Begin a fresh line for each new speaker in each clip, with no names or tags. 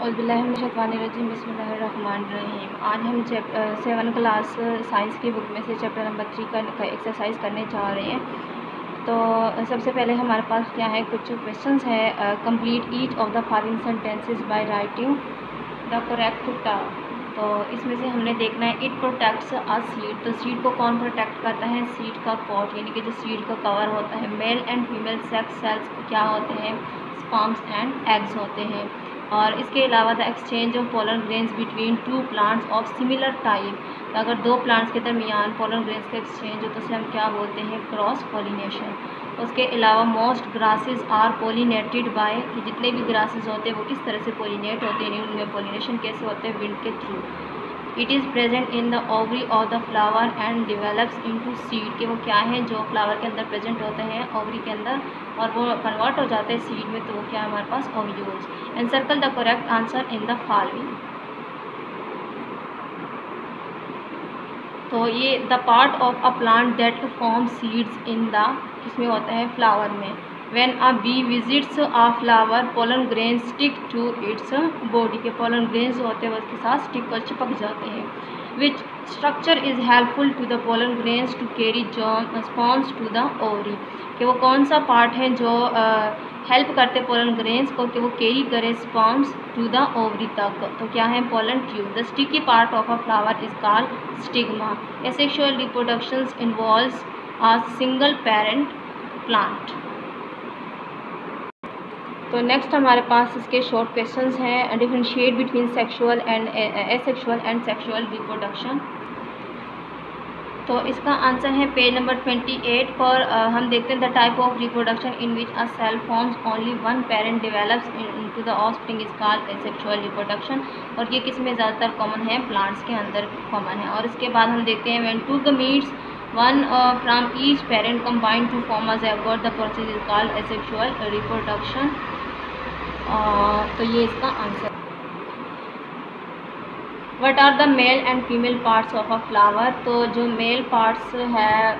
औज़ुबिल्लाहिमिनश्शैतानिर्रजीम बिस्मिल्लाहिर्रहमानिर्रहीम। आज हम 7 क्लास साइंस की बुक में से चैप्टर नंबर 3 का एक्सरसाइज करने जा रहे हैं। तो सबसे पहले हमारे पास क्या है, कुछ क्वेश्चंस है। Complete each of the following sentences by writing the correct term. तो इसमें से हमने देखना है इट प्रोटेक्ट्स अ सीड। तो सीड को कौन प्रोटेक्ट करता है? सीड का पॉट, यानी कि जो सीड का कवर होता है। Mail and female sex cells क्या होते हैं? स्पर्म्स एंड एग्स होते हैं। और इसके अलावा the exchange of pollen grains between two plants of similar type. तो अगर दो प्लांट्स के दरमियान पोलन ग्रेन्स का एक्सचेंज हो तो उसे हम क्या बोलते हैं? Cross pollination. उसके अलावा most grasses are pollinated by, जितने भी ग्रासेस होते हैं वो किस तरह से पोलिनेट होते हैं, उनमें पोलिनेशन कैसे होते हैं? विंड के through. It is present in the ovary of the flower and develops into seed. कि वो क्या है जो फ्लावर के अंदर प्रेजेंट होते हैं ओवरी के अंदर, और वो कन्वर्ट हो जाते हैं सीड में। तो वो क्या है हमारे पास? Ovules. And circle the correct answer in the following. तो ये the part of a plant that form seeds in the, किसमें होता है? फ्लावर में। When a bee visits a flower pollen grains stick to its body. के pollen grains होते हैं वो उसके साथ स्टिक और चिपक जाते हैं। Which structure is helpful to the pollen grains to carry sperms to the ovary. कि वो कौन सा पार्ट है जो हेल्प करते पोलन ग्रेन्स को कि वो कैरी करे स्पर्म्स टू द ओवरी तक। तो क्या है? Pollen tube. The sticky part of a flower is called stigma. Asexual reproduction involves a single parent plant. तो नेक्स्ट हमारे पास इसके शॉर्ट क्वेश्चंस हैं। Differentiate between sexual and asexual and sexual reproduction. तो इसका आंसर है पेज नंबर 28 पर। हम देखते हैं the type of reproduction in which a cell forms only one parent develops into the offspring is called asexual reproduction. और ये किस में ज़्यादातर कॉमन है? प्लांट्स के अंदर कॉमन है। और इसके बाद हम देखते हैं when two gametes one from each parent combine to form a zygote the process is called asexual reproduction. तो ये इसका answer. What are the male and female parts of a flower. तो जो मेल पार्ट्स है,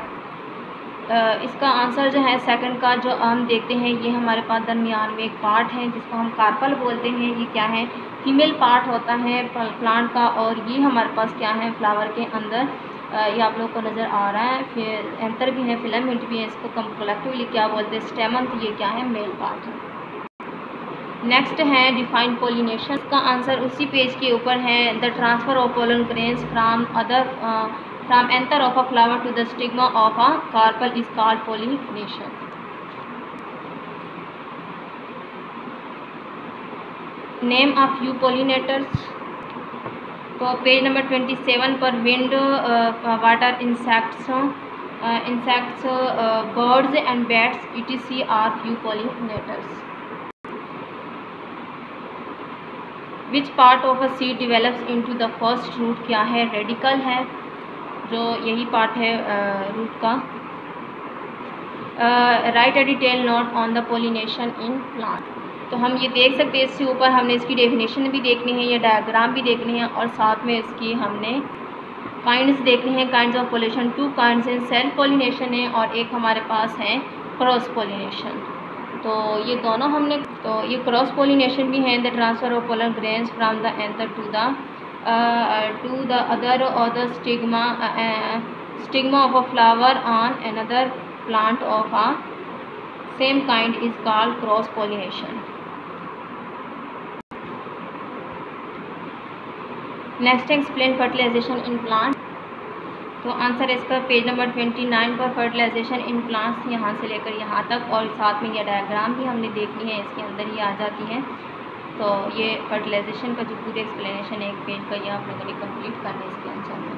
इसका answer जो है second का जो हम देखते हैं, ये हमारे पास दरमियान में एक पार्ट है जिसको हम कार्पल बोलते हैं। ये क्या है? फीमेल पार्ट होता है प्लांट का। और ये हमारे पास क्या है? फ्लावर के अंदर ये आप लोगों को नज़र आ रहा है। फिर एंथर भी है, फिलामेंट भी है। इसको कलेक्टिवली क्या बोलते हैं? स्टेमन। तो ये क्या है? मेल पार्ट है। नेक्स्ट है डिफाइन पोलिनेशन। का आंसर उसी पेज के ऊपर है। The transfer of pollen grains from anther of a flower to the stigma of a carpel is called pollination. Name a few pollinators. तो पेज नंबर 27 पर wind, water, insects, birds and bats etc are few pollinators. Which part of a seed develops into the first root. क्या है? Radical है, जो यही part है root का। Right a detail note on the pollination in plant. तो हम ये देख सकते हैं, इसके ऊपर हमने इसकी डेफिनेशन भी देखनी है, ये डायग्राम भी देखनी है, और साथ में इसकी हमने काइंड्स देखने हैं। Kinds of pollination, two kinds हैं। सेल्फ पोलिनेशन है और एक हमारे पास है क्रॉस पोलिनेशन। तो ये दोनों हमने, तो ये क्रॉस पोलिनेशन भी है। The transfer of pollen grains from the anther to the other और the stigma of a flower on another plant of a same kind is called cross pollination. Next explain fertilization in plant. तो answer इसका page number 29 पर fertilisation in plants, यहाँ से लेकर यहाँ तक, और साथ में यह डायग्राम भी हमने देखनी है, इसके अंदर ही आ जाती है। तो ये फर्टिलाइजेशन का जो पूरे एक्सप्लेनेशन है एक पेज का, ये आप लोगों ने कंप्लीट करना है इसके आंसर में।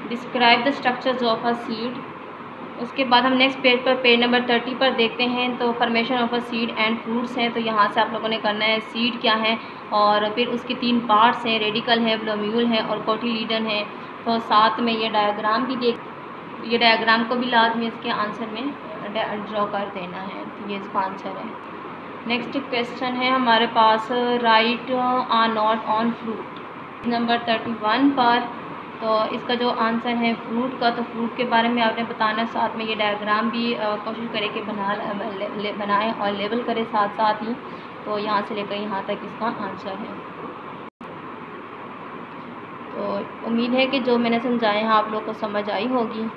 Describe the structures of a seed. उसके बाद हम नेक्स्ट पेज पर पेज नंबर 30 पर देखते हैं। तो formation of a seed and fruits हैं। तो यहाँ से आप लोगों ने करना है सीड क्या है, और फिर उसके 3 पार्ट्स हैं, रेडिकल है, ब्लोम्यूल है और कोटिलीडन है। तो साथ में ये डायग्राम भी ये डायग्राम को भी लाजमी इसके आंसर में ड्रॉ कर देना है। तो ये इसका आंसर है। नेक्स्ट क्वेश्चन है हमारे पास, write a note on fruit, number 31 पर। तो इसका जो आंसर है फ्रूट का, तो फ्रूट के बारे में आपने बताना, साथ में ये डायग्राम भी कोशिश करें कि बनाएं और लेबल करें साथ साथ ही। तो यहाँ से लेकर यहाँ तक इसका आंसर है। तो उम्मीद है कि जो मैंने समझाए हैं आप लोग को समझ आई होगी।